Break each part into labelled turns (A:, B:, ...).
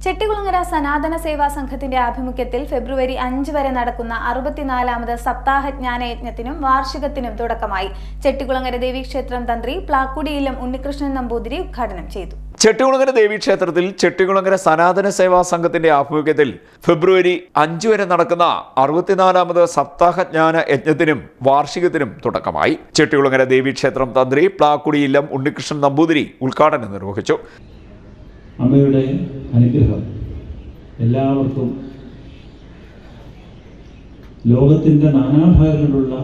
A: ചെട്ടികുളങ്ങര സനാതന സേവാ സംഘത്തിന്റെ ആഭിമുഖ്യത്തിൽ ഫെബ്രുവരി 5 വരെ നടക്കുന്ന 64ാമത് സപ്താഹജ്ഞാനയജ്ഞത്തിനും വാർഷികത്തിനും തുടക്കമായി. ചെട്ടികുളങ്ങര ദേവീക്ഷേത്രം തന്ത്രി പ്ലാക്കുടിയില്ലം ഉണ്ണികൃഷ്ണൻ നമ്പൂതിരി ഉദ്ഘാടനം ചെയ്തു.
B: ചെട്ടികുളങ്ങര ദേവീക്ഷേത്രത്തിൽ ചെട്ടികുളങ്ങര സനാതന സേവാ സംഘത്തിന്റെ ആഭിമുഖ്യത്തിൽ ഫെബ്രുവരി 5 വരെ നടക്കുന്ന 64ാമത് സപ്താഹജ്ഞാന യജ്ഞത്തിനും വാർഷികത്തിനും തുടക്കമായി. ചെട്ടികുളങ്ങര ദേവീക്ഷേത്രം തന്ത്രി പ്ലാക്കുടിയില്ലം ഉണ്ണികൃഷ്ണൻ നമ്പൂതിരി ഉദ്ഘാടനം നിർവഹിച്ചു.
C: അമ്മയുടെ അനുഗ്രഹം എല്ലാവർക്കും ലോകത്തിൻ്റെ നാനാഭാഗങ്ങളിലുള്ള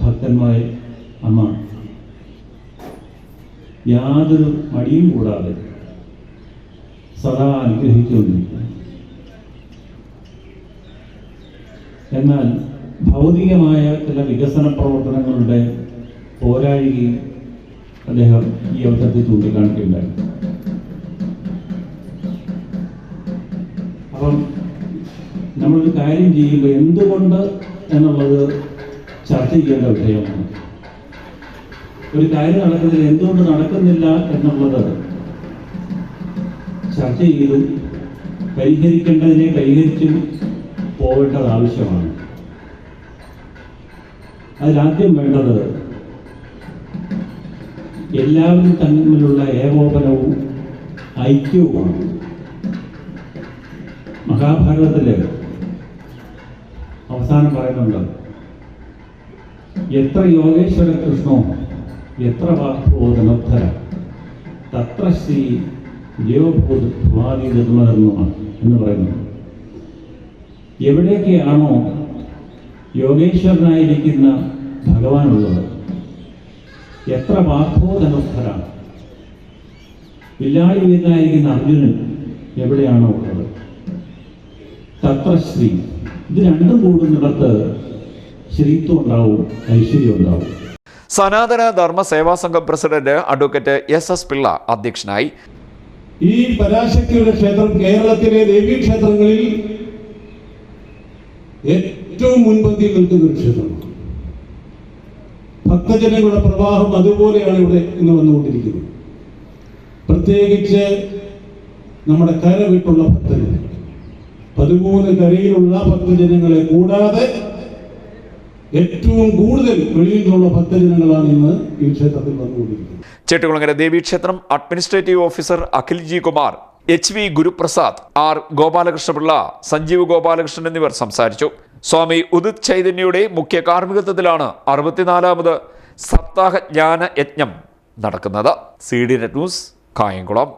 C: ഭക്തന്മാരെ അമ്മ യാതൊരു മടിയും കൂടാതെ സദാ അനുഗ്രഹിച്ചുകൊണ്ടിരിക്കുന്നു. എന്നാൽ ഭൗതികമായ ചില വികസന പ്രവർത്തനങ്ങളുടെ പോരാഴികയും അദ്ദേഹം ഈ അവസരത്തിൽ ചൂണ്ടിക്കാണിക്കുകയുണ്ടായി. അപ്പം നമ്മളൊരു കാര്യം ചെയ്യുമ്പോൾ എന്തുകൊണ്ട് എന്നുള്ളത് ചർച്ച ചെയ്യേണ്ട വിഷയമാണ്. ഒരു കാര്യം നടക്കുന്നില്ല, എന്തുകൊണ്ട് നടക്കുന്നില്ല എന്നുള്ളത് ചർച്ച ചെയ്തും പരിഹരിക്കേണ്ടതിനെ പരിഹരിച്ചും പോകേണ്ടത് ആവശ്യമാണ്. അതിലാദ്യം വേണ്ടത് എല്ലാവരും തമ്മിലുള്ള ഏകോപനവും ഐക്യവുമാണ്. മഹാഭാരതത്തില് അവസാനം പറയുന്നുണ്ട്, എത്ര യോഗേശ്വര കൃഷ്ണോ എത്ര വാഗ്ബോധനോദ്ധര തത്ര ശ്രീ ദേവബോധവാദിതന്മധർമ്മമാണ് എന്ന് പറയുന്നു. എവിടെയൊക്കെയാണോ യോഗേശ്വരനായിരിക്കുന്ന ഭഗവാനുള്ളത്, എത്ര വാഗ്ബോധനോദ്ധരാണ് വില്ലായുധനായിരിക്കുന്ന അർജുനൻ എവിടെയാണോ ഉള്ളത്, തത്രശ്രീ, ഇത് രണ്ടും കൂടുന്നിടത്ത് ശ്രീത്വം ഉണ്ടാവും, ഐശ്വര്യം ഉണ്ടാവും.
B: സനാതന ധർമ്മ സേവാ സംഘം പ്രസിഡന്റ് അഡ്വക്കേറ്റ് SS പിള്ള അധ്യക്ഷനായി.
D: ഈ പരാശക്തിയുടെ ക്ഷേത്രം കേരളത്തിലെ ദേവീക്ഷേത്രങ്ങളിൽ ഏറ്റവും മുൻപന്തിയിൽ നിൽക്കുന്ന ഒരു ക്ഷേത്രമാണ്. ഭക്തജനങ്ങളുടെ പ്രവാഹം അതുപോലെയാണ് ഇവിടെ ഇന്ന് വന്നുകൊണ്ടിരിക്കുന്നത്. പ്രത്യേകിച്ച് നമ്മുടെ കരവിട്ടുള്ള ഭക്തജനങ്ങൾ, 13 കരയിലുള്ള ഭക്തജനങ്ങളെ കൂടാതെ ഏറ്റവും കൂടുതൽ വെളിയിൽ നിന്നുള്ള ഭക്തജനങ്ങളാണ് ഇന്ന് ഈ ക്ഷേത്രത്തിൽ വന്നുകൊണ്ടിരിക്കുന്നത്.
B: ചെട്ടികുളങ്ങര ദേവീക്ഷേത്രം administrative officer Akhil G Kumar, HV Guruprasad, R Gopalakrishnapillai, Sanjeev Gopalakrishnan എന്നിവർ സംസാരിച്ചു. സ്വാമി ഉദിത് ചൈതന്യയുടെ മുഖ്യ കാർമ്മികത്വത്തിലാണ് 64ാമത് സപ്താഹജ്ഞാന യജ്ഞം നടക്കുന്നത്. CD net news, Kayamkulam.